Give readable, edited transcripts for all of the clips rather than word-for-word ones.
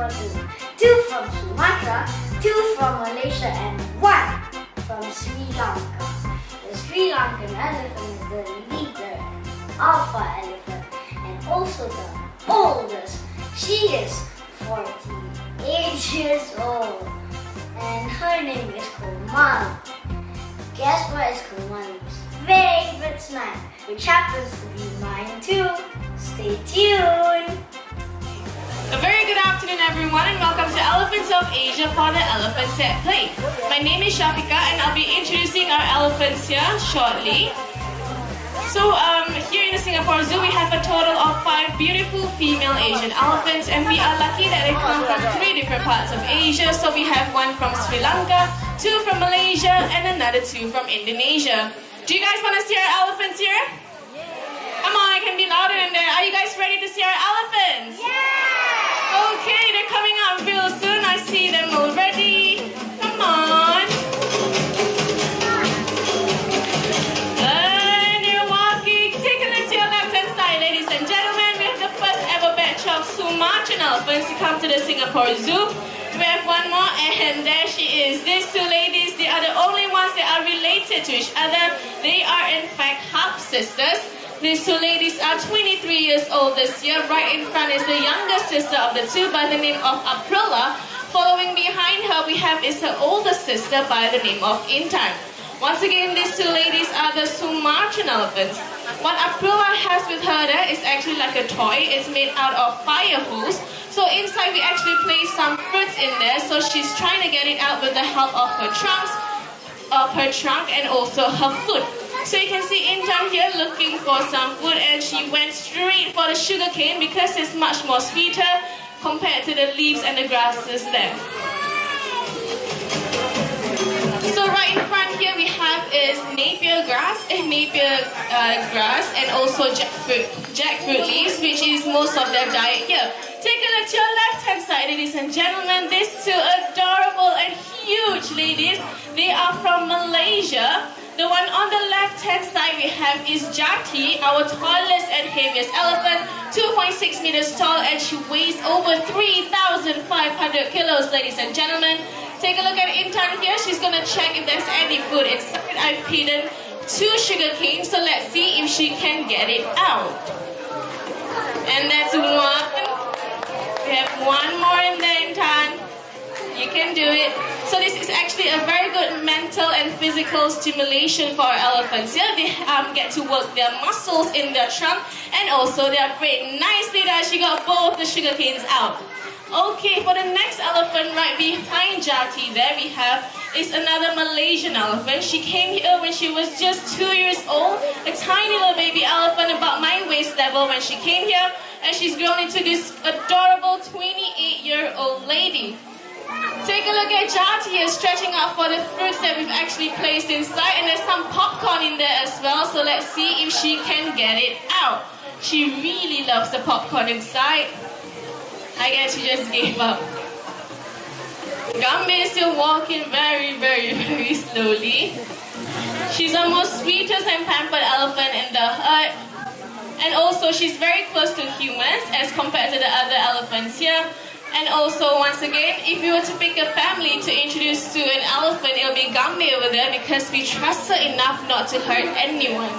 from Zoo, 2 from Sumatra, 2 from Malaysia, and 1 from Sri Lanka. The Sri Lankan elephant is the leader, alpha elephant, and also the oldest. She is 48 years old, and her name is Komali. Guess what is Komali's favorite snack, which happens to be mine too. Stay tuned. A very good afternoon, everyone, and welcome to Elephants of Asia for the Elephants at Play. My name is Shafika, and I'll be introducing our elephants here shortly. So, here in the Singapore Zoo, we have a total of 5 beautiful female Asian elephants, and we are lucky that they come from 3 different parts of Asia. So we have 1 from Sri Lanka, 2 from Malaysia, and another 2 from Indonesia. Do you guys want to see our elephants here? Come on, I can be louder than that. Are you guys ready to see our elephants? Yeah! Okay, they're coming out real soon. I see them already. Come on. And they're walking. Take a look to your left-hand side, ladies and gentlemen. We have the first ever batch of Sumatran elephants to come to the Singapore Zoo. We have 1 more, and there she is. These 2 ladies, they are the only ones that are related to each other. They are in fact half-sisters. These 2 ladies are 23 years old this year. Right in front is the younger sister of the 2 by the name of Aprila. Following behind her, we have is her older sister by the name of Intan. Once again, these 2 ladies are the Sumatran elephants. What Aprila has with her there is actually like a toy. It's made out of fire hose. So inside we actually place some fruits in there. So she's trying to get it out with the help of her trunk and also her foot. So you can see Intan here looking for some food, and she went straight for the sugar cane because it's much more sweeter compared to the leaves and the grasses there. So right in front here we have is napier grass, and also jackfruit leaves, which is most of their diet here. Take a look to your left-hand side, ladies and gentlemen. These 2 adorable and huge ladies, they are from Malaysia. The one on the left-hand side we have is Jati, our tallest and heaviest elephant, 2.6 meters tall, and she weighs over 3,500 kilos, ladies and gentlemen. Take a look at Intan here. She's going to check if there's any food inside. I've hidden 2 sugar canes, so let's see if she can get it out. And that's 1. We have 1 more in there, Intan. You can do it. So this is actually a very good mental and physical stimulation for our elephants. Here they get to work their muscles in their trunk and also their brain. Nicely done. She got both the sugar canes out. Okay, for the next elephant right behind Jati there we have is another Malaysian elephant. She came here when she was just 2 years old, a tiny little baby elephant about my waist level when she came here, and she's grown into this adorable 28-year-old lady. Take a look at Jati here stretching out for the fruits that we've actually placed inside, and there's some popcorn in there as well, so let's see if she can get it out. She really loves the popcorn inside. I guess she just gave up. Gambir is still walking very, very, very slowly. She's the most sweetest and pampered elephant in the herd. And also she's very close to humans as compared to the other elephants here. And also, once again, if we were to pick a family to introduce to an elephant, it will be Gambir over there because we trust her enough not to hurt anyone.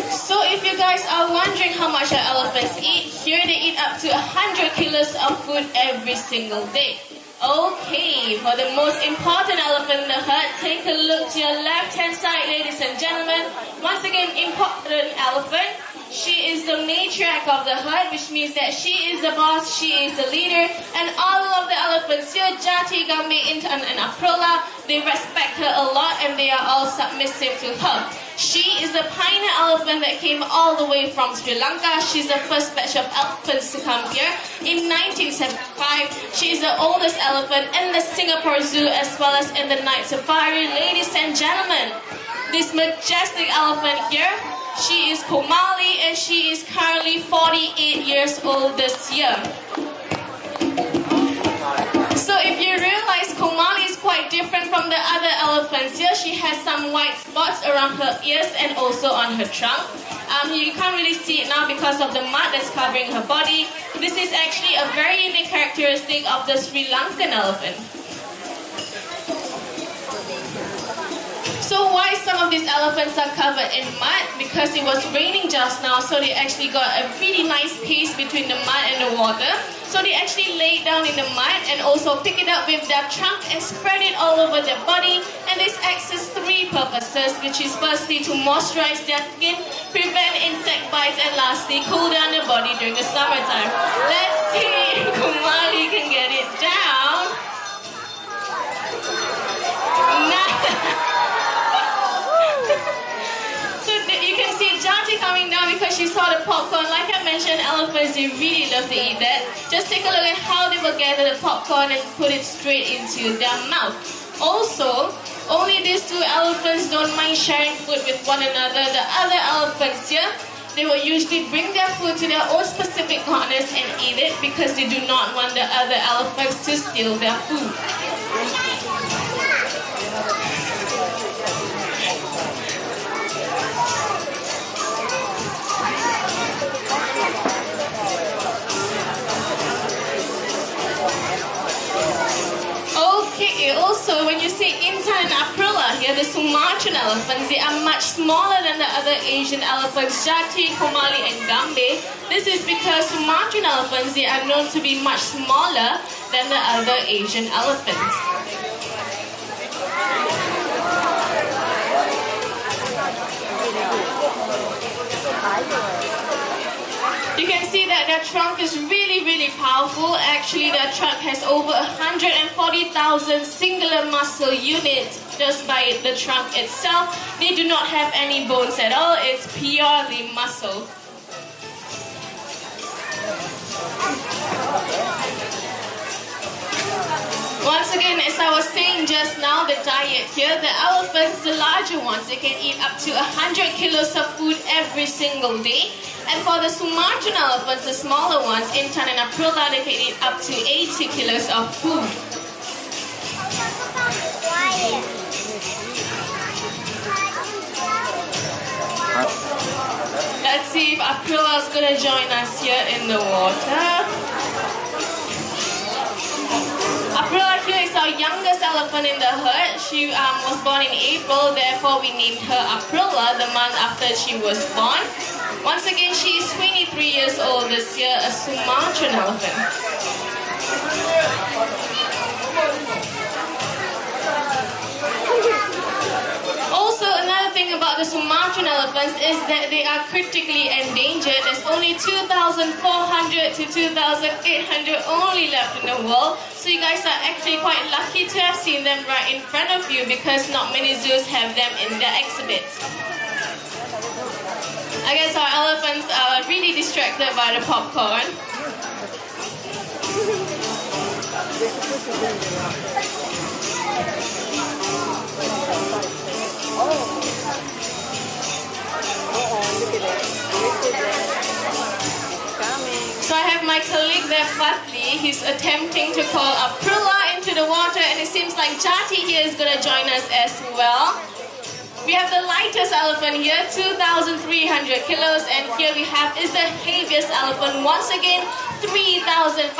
So if you guys are wondering how much our elephants eat, here they eat up to 100 kilos of food every single day. Okay, for the most important elephant in the herd, take a look to your left-hand side, ladies and gentlemen. Once again, important elephant. She is the matriarch of the herd, which means that she is the boss, she is the leader, and all of the elephants here, Jati, Gambir, Intan, and Aprila, they respect her a lot and they are all submissive to her. She is the pioneer elephant that came all the way from Sri Lanka. She's the first batch of elephants to come here in 1975. She is the oldest elephant in the Singapore Zoo as well as in the night safari. Ladies and gentlemen, this majestic elephant here, she is Komali and she is currently 48 years old this year. So if you realize Komali is quite different from the other elephants here, she has some white spots around her ears and also on her trunk. You can't really see it now because of the mud that's covering her body. This is actually a very unique characteristic of the Sri Lankan elephant. So why some of these elephants are covered in mud? Because it was raining just now, so they actually got a really nice pace between the mud and the water. So they actually lay down in the mud and also pick it up with their trunk and spread it all over their body. And this acts as three purposes, which is firstly to moisturize their skin, prevent insect bites, and lastly cool down their body during the summertime. Let's see if Komali can get it down. You can see Jati coming down because she saw the popcorn. Like I mentioned, elephants, they really love to eat that. Just take a look at how they will gather the popcorn and put it straight into their mouth. Also, only these two elephants don't mind sharing food with one another. The other elephants here, they will usually bring their food to their own specific corners and eat it because they do not want the other elephants to steal their food. Okay, also when you see Intan and Aprila here, the Sumatran elephants, they are much smaller than the other Asian elephants, Jati, Komali and Gambir. This is because Sumatran elephants, they are known to be much smaller than the other Asian elephants. You can see that their trunk is really powerful. Actually, their trunk has over 140,000 singular muscle units just by the trunk itself. They do not have any bones at all. It's purely muscle. Once again, as I was saying just now, the diet here, the elephants, the larger ones, they can eat up to 100 kilos of food every single day. And for the Sumatran elephants, the smaller ones, Intan and Aprila, they can eat up to 80 kilos of food. Let's see if Aprila is going to join us here in the water. Aprila here is our youngest elephant in the herd. She was born in April, therefore we named her Aprila the month after she was born. Once again, she is 23 years old this year, a Sumatran elephant. Also, another thing about the Sumatran elephants is that they are critically endangered. There's only 2,400 to 2,800 only left in the world. So you guys are actually quite lucky to have seen them right in front of you because not many zoos have them in their exhibits. I guess our elephants are really distracted by the popcorn. So I have my colleague there, Fatli. He's attempting to call Aprila into the water, and it seems like Jati here is going to join us as well. We have the lightest elephant here, 2,300 kilos, and here we have is the heaviest elephant, once again, 3,500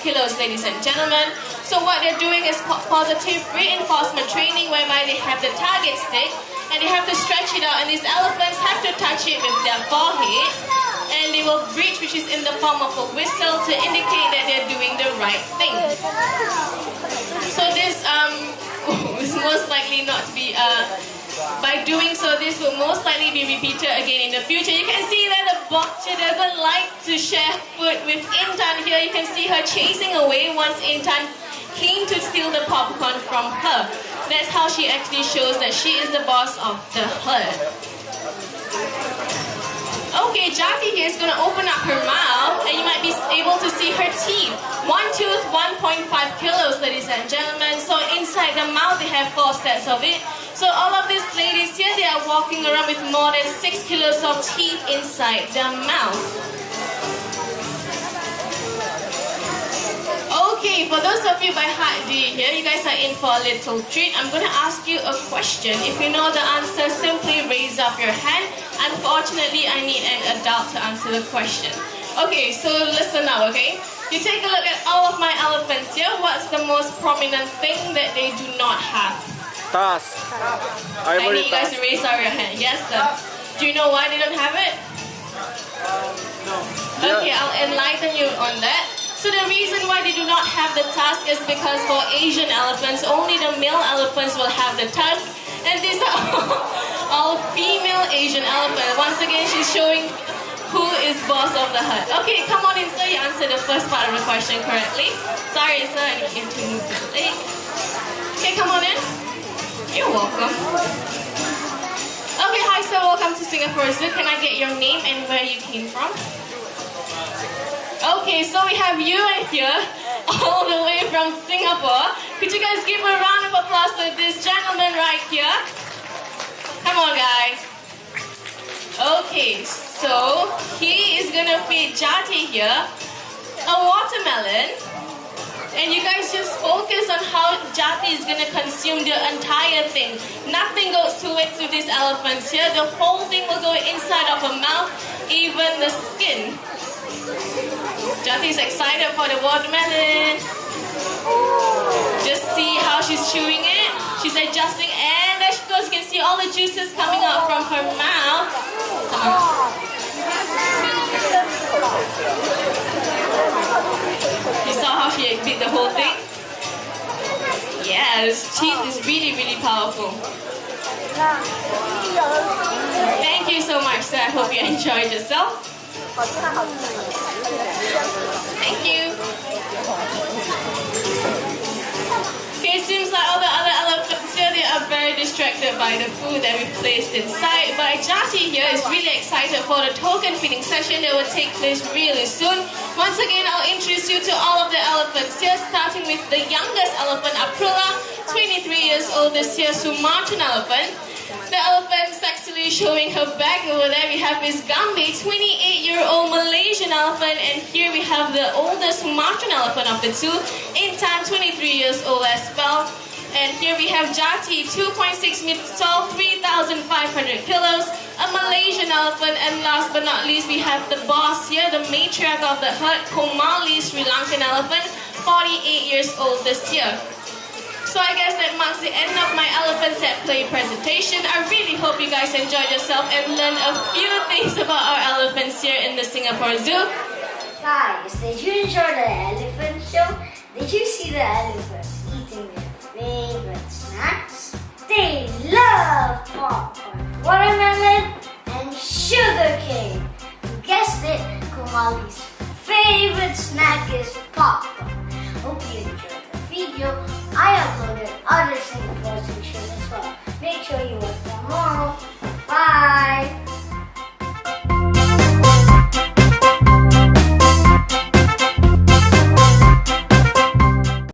kilos, ladies and gentlemen. So what they're doing is positive reinforcement training, whereby they have the target stick, and they have to stretch it out, and these elephants have to touch it with their forehead, and they will breathe, which is in the form of a whistle, to indicate that they're doing the right thing. So this is most likely not to be by doing so, this will most likely be repeated again in the future. You can see that the boxer doesn't like to share food with Intan here. You can see her chasing away once Intan came to steal the popcorn from her. That's how she actually shows that she is the boss of the herd. Okay, Jati here is going to open up her mouth and you might be able to see her teeth. One tooth, 1.5 kilos, ladies and gentlemen. So inside the mouth, they have 4 sets of it. So all of these ladies here, they are walking around with more than 6 kilos of teeth inside their mouth. Okay, Okay, for those of you by heart D here, you guys are in for a little treat. I'm going to ask you a question. If you know the answer, simply raise up your hand. Unfortunately, I need an adult to answer the question. Okay, so listen now, okay? You take a look at all of my elephants here. What's the most prominent thing that they do not have? Tusk. I Ivory need you guys tusk. to raise up your hand. Yes, sir. Do you know why they don't have it? No. Okay, I'll enlighten you on that. So the reason why they do not have the tusk is because for Asian elephants, only the male elephants will have the tusk. And these are all female Asian elephants. Once again, she's showing who is boss of the herd. Okay, come on in, sir. You answered the first part of the question correctly. Sorry, sir. I need you to move to the leg. Okay, come on in. You're welcome. Okay, hi, sir. Welcome to Singapore Zoo. Can I get your name and where you came from? Okay, so we have you here, all the way from Singapore. Could you guys give a round of applause to this gentleman right here? Come on, guys. Okay, so he is gonna feed Jati here a watermelon. And you guys just focus on how Jati is gonna consume the entire thing. Nothing goes to waste with these elephants here. The whole thing will go inside of her mouth, even the skin. Jati is excited for the watermelon. Just see how she's chewing it. She's adjusting, and there she goes. You can see all the juices coming out from her mouth. You saw how she bit the whole thing? Yeah, this teeth is really, really powerful. Thank you so much, sir. I hope you enjoyed yourself. Thank you. Okay, it seems like all the other elephants here, they are very distracted by the food that we placed inside. But Jati here is really excited for the token feeding session that will take place really soon. Once again, I'll introduce you to all of the elephants here, starting with the youngest elephant, Aprila, 23 years old this year, Sumatran elephant. The elephant sexily showing her back over there. We have Miss Gambir, 28-year-old Malaysian elephant, and here we have the oldest Sumatran elephant of the two, Intan, 23 years old as well. And here we have Jati, 2.6 meters tall, 3,500 kilos, a Malaysian elephant, and last but not least, we have the boss here, the matriarch of the herd, Komali, Sri Lankan elephant, 48 years old this year. So I guess that marks the end of my elephants at play presentation. I really hope you guys enjoyed yourself and learned a few things about our elephants here in the Singapore Zoo. Guys, did you enjoy the elephant show? Did you see the elephants eating their favorite snacks? They love popcorn, watermelon, and sugar cane. You guessed it, Komali's favorite snack is popcorn. Hope you enjoyed the video. I uploaded other Singapore Zoo shows as well.